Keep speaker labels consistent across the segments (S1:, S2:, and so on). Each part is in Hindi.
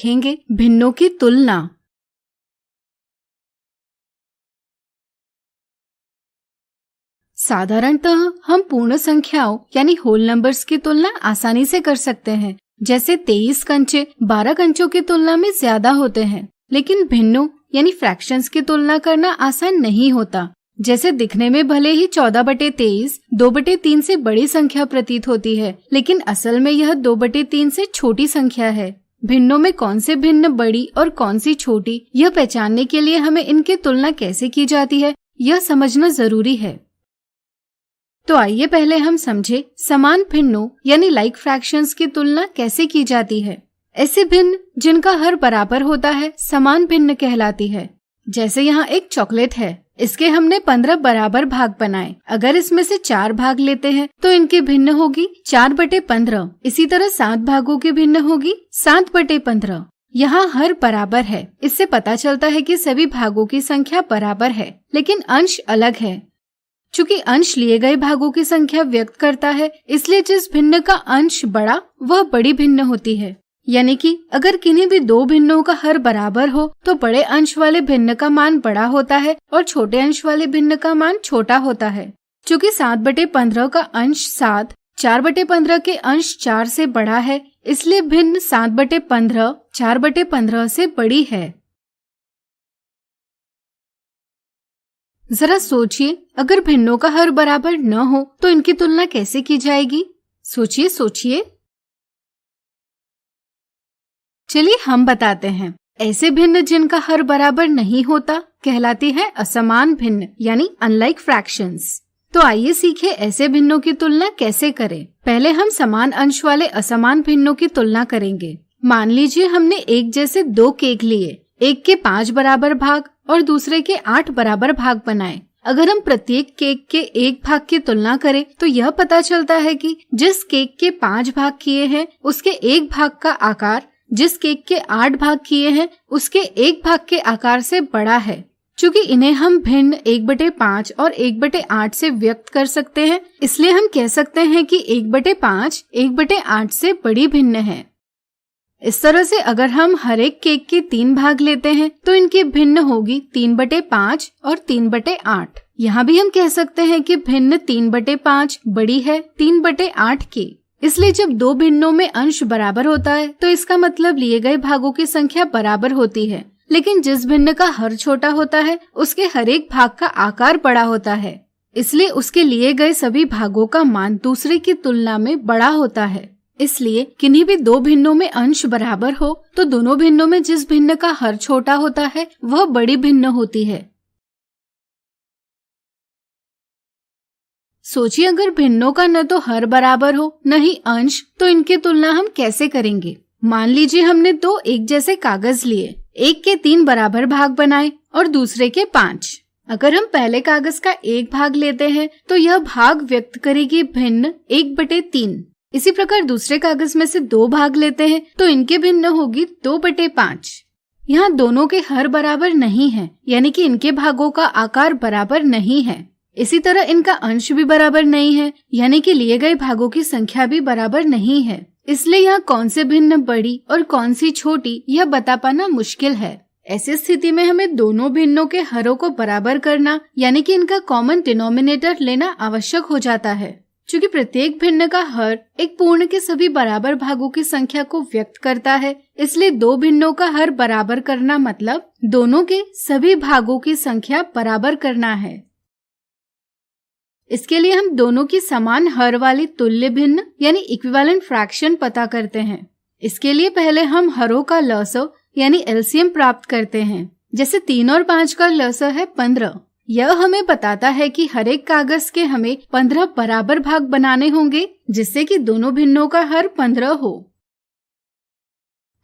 S1: देखेंगे भिन्नों की तुलना। साधारणतः हम पूर्ण संख्याओं यानी होल नंबर्स की तुलना आसानी से कर सकते हैं। जैसे 23 कंचे 12 कंचों की तुलना में ज्यादा होते हैं, लेकिन भिन्नों यानी फ्रैक्शंस की तुलना करना आसान नहीं होता। जैसे दिखने में भले ही 14/23 2/3 से बड़ी संख्या प्रतीत होती है, लेकिन असल में यह 2/3 से छोटी संख्या है। भिन्नों में कौन से भिन्न बड़ी और कौन सी छोटी, यह पहचानने के लिए हमें इनकी तुलना कैसे की जाती है, यह समझना जरूरी है। तो आइए पहले हम समझे समान भिन्नों यानी लाइक फ्रैक्शंस की तुलना कैसे की जाती है। ऐसे भिन्न जिनका हर बराबर होता है समान भिन्न कहलाती है। जैसे यहाँ एक चॉकलेट है, इसके हमने 15 बराबर भाग बनाए। अगर इसमें से 4 भाग लेते हैं तो इनकी भिन्न होगी 4/15। इसी तरह 7 भागों की भिन्न होगी 7/15। यहाँ हर बराबर है, इससे पता चलता है कि सभी भागों की संख्या बराबर है, लेकिन अंश अलग है। चूंकि अंश लिए गए भागों की संख्या व्यक्त करता है, इसलिए जिस भिन्न का अंश बड़ा वह बड़ी भिन्न होती है। यानी कि अगर किन्हीं भी दो भिन्नों का हर बराबर हो तो बड़े अंश वाले भिन्न का मान बड़ा होता है और छोटे अंश वाले भिन्न का मान छोटा होता है। चूंकि 7/15 का अंश 7 4/15 के अंश 4 से बड़ा है, इसलिए भिन्न 7/15 4/15 से बड़ी है। जरा सोचिए, अगर भिन्नों का हर बराबर न हो तो इनकी तुलना कैसे की जाएगी? सोचिए। चलिए हम बताते हैं। ऐसे भिन्न जिनका हर बराबर नहीं होता कहलाती है असमान भिन्न यानी अनलाइक फ्रैक्शंस। तो आइए सीखे ऐसे भिन्नों की तुलना कैसे करें। पहले हम समान अंश वाले असमान भिन्नों की तुलना करेंगे। मान लीजिए हमने एक जैसे 2 केक लिए, एक के 5 बराबर भाग और दूसरे के 8 बराबर भाग बनाए। अगर हम प्रत्येक केक के एक भाग की तुलना करें तो यह पता चलता है कि जिस केक के 5 भाग किए हैं उसके एक भाग का आकार जिस केक के 8 भाग किए हैं उसके एक भाग के आकार से बड़ा है। चूंकि इन्हें हम भिन्न 1/5 और 1/8 से व्यक्त कर सकते हैं, इसलिए हम कह सकते हैं कि 1/5 1/8 से बड़ी भिन्न है। इस तरह से अगर हम हर एक केक के 3 भाग लेते हैं तो इनकी भिन्न होगी 3/5 और 3/8। यहाँ भी हम कह सकते हैं कि भिन्न 3/5 बड़ी है 3/8 की। इसलिए जब दो भिन्नों में अंश बराबर होता है तो इसका मतलब लिए गए भागों की संख्या बराबर होती है, लेकिन जिस भिन्न का हर छोटा होता है उसके हर एक भाग का आकार बड़ा होता है, इसलिए उसके लिए गए सभी भागों का मान दूसरे की तुलना में बड़ा होता है। इसलिए किन्हीं भी दो भिन्नों में अंश बराबर हो तो दोनों भिन्नों में जिस भिन्न का हर छोटा होता है वह बड़ी भिन्न होती है। सोचिए, अगर भिन्नों का न तो हर बराबर हो न ही अंश, तो इनकी तुलना हम कैसे करेंगे। मान लीजिए हमने 2 एक जैसे कागज लिए, एक के 3 बराबर भाग बनाए और दूसरे के 5। अगर हम पहले कागज का एक भाग लेते हैं तो यह भाग व्यक्त करेगी भिन्न 1/3। इसी प्रकार दूसरे कागज में से 2 भाग लेते हैं तो इनके भिन्न होगी 2/5। यहाँ दोनों के हर बराबर नहीं है, यानी कि इनके भागों का आकार बराबर नहीं है। इसी तरह इनका अंश भी बराबर नहीं है, यानी कि लिए गए भागों की संख्या भी बराबर नहीं है। इसलिए यहाँ कौन से भिन्न बड़ी और कौन सी छोटी यह बता पाना मुश्किल है। ऐसी स्थिति में हमें दोनों भिन्नों के हरों को बराबर करना यानी कि इनका कॉमन डिनोमिनेटर लेना आवश्यक हो जाता है। चूँकि प्रत्येक भिन्न का हर एक पूर्ण के सभी बराबर भागों की संख्या को व्यक्त करता है, इसलिए दो भिन्नों का हर बराबर करना मतलब दोनों के सभी भागों की संख्या बराबर करना है। इसके लिए हम दोनों की समान हर वाली तुल्य भिन्न यानी इक्विवेलेंट फ्रैक्शन पता करते हैं। इसके लिए पहले हम हरों का लसव यानी एलसीएम प्राप्त करते हैं। जैसे 3 और 5 का लसव है 15। यह हमें बताता है कि हर एक कागज के हमें 15 बराबर भाग बनाने होंगे, जिससे कि दोनों भिन्नों का हर 15 हो।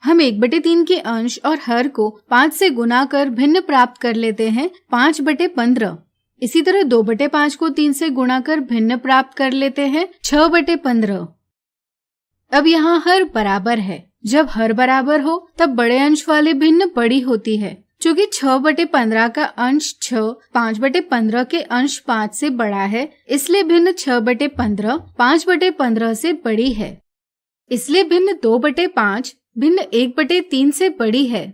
S1: हम 1/3 के अंश और हर को 5 से गुना कर भिन्न प्राप्त कर लेते हैं 5/15। इसी तरह 2/5 को 3 से गुणा कर भिन्न प्राप्त कर लेते हैं 6/15। अब यहाँ हर बराबर है। जब हर बराबर हो तब बड़े अंश वाले भिन्न बड़ी होती है। चूँकि 6/15 का अंश 6 5/15 के अंश 5 से बड़ा है, इसलिए भिन्न 6/15 5/15 से बड़ी है। इसलिए भिन्न 2/5 भिन्न 1/3 से बड़ी है।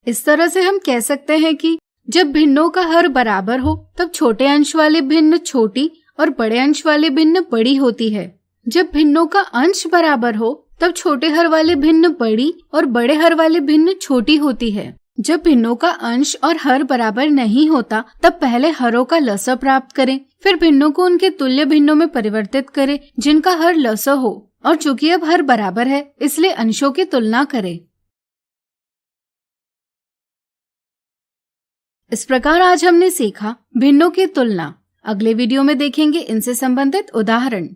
S1: इस तरह से हम कह सकते हैं कि जब भिन्नों का हर बराबर हो तब छोटे अंश वाले भिन्न छोटी और बड़े अंश वाले भिन्न बड़ी होती है। जब भिन्नों का अंश बराबर हो तब छोटे हर वाले भिन्न बड़ी और बड़े हर वाले भिन्न छोटी होती है। जब भिन्नों का अंश और हर बराबर नहीं होता तब पहले हरों का लसा प्राप्त करें, फिर भिन्नों को उनके तुल्य भिन्नों में परिवर्तित करें जिनका हर लसा हो, और चूंकि अब हर बराबर है इसलिए अंशों की तुलना करें। इस प्रकार आज हमने सीखा भिन्नों की तुलना। अगले वीडियो में देखेंगे इनसे संबंधित उदाहरण।